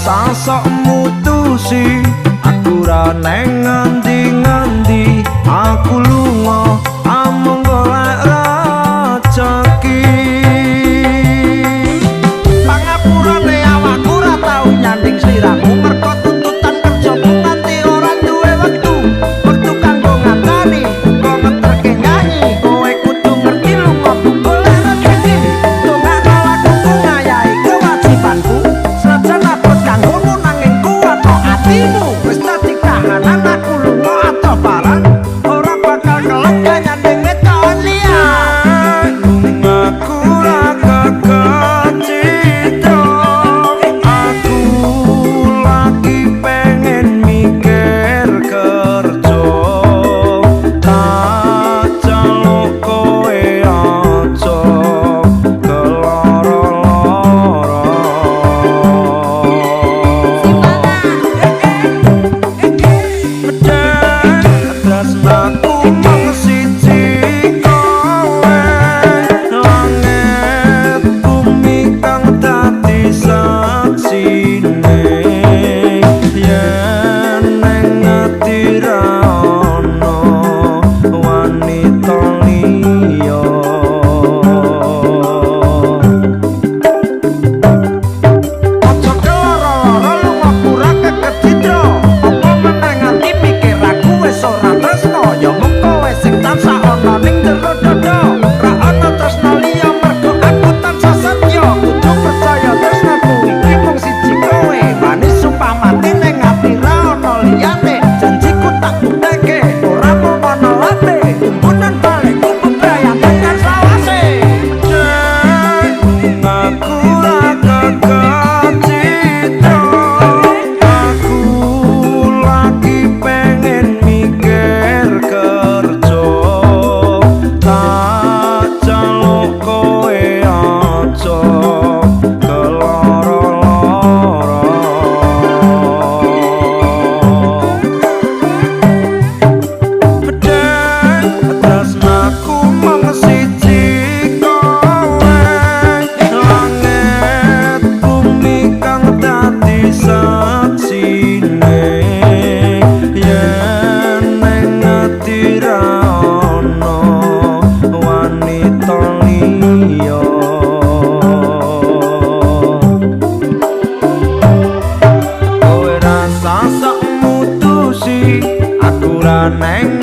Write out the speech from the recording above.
rasa sok mutusi, aku ra neng ngendi-ngendi, aku lunga amung golek rejeki. Pangapurane awakku ra tau nyanding sliramu, merko tuntutan kerjamu nganti ora duwe wektu. Wektu kanggo ngantani, kok ngeterke nyanyi, kowe kudu ngerti lunga golek rejeki. Dongakno lakuku ngayahi kewajibanku, senajan abot kanggomu nanging kuat no atimu. Wis dadi kahanan aku lunga atau barang, ora bakal kelek nyanding weton liya. Lungaku ra kekecitra, aku lagi pengen mikir kerja, tak celuk kowe aja keloro-loro. Tresnaku mung siji kowe, langit bumi kang dadi saksine. Yen ning ati ra ono wanita liya, aja keloro-loro lungaku ra kekecitra. Apa meneh nganti mikir aku wis ora tresno, ya mung kowe sing tansah ana ning jero dada. Ra ana tresno liya mergo aku tansah setya, kudu percaya tresnaku iki mung siji kowe. Manis sumpah mati ning ati ra ana liyane, janjiku tak bukteke ora mung ana late. Tumpunan balikku bebrayang tekan sawase. Aku ra kekecitra, aku lagi pengen mikir kerja, tak celuk kowe aja keloro-loro. Tresnaku mung siji kowe, langit bumi kang dadi saksine. Yen ning ati ra ono wanita liya, kowe rasa sok mutusi, aku ra neng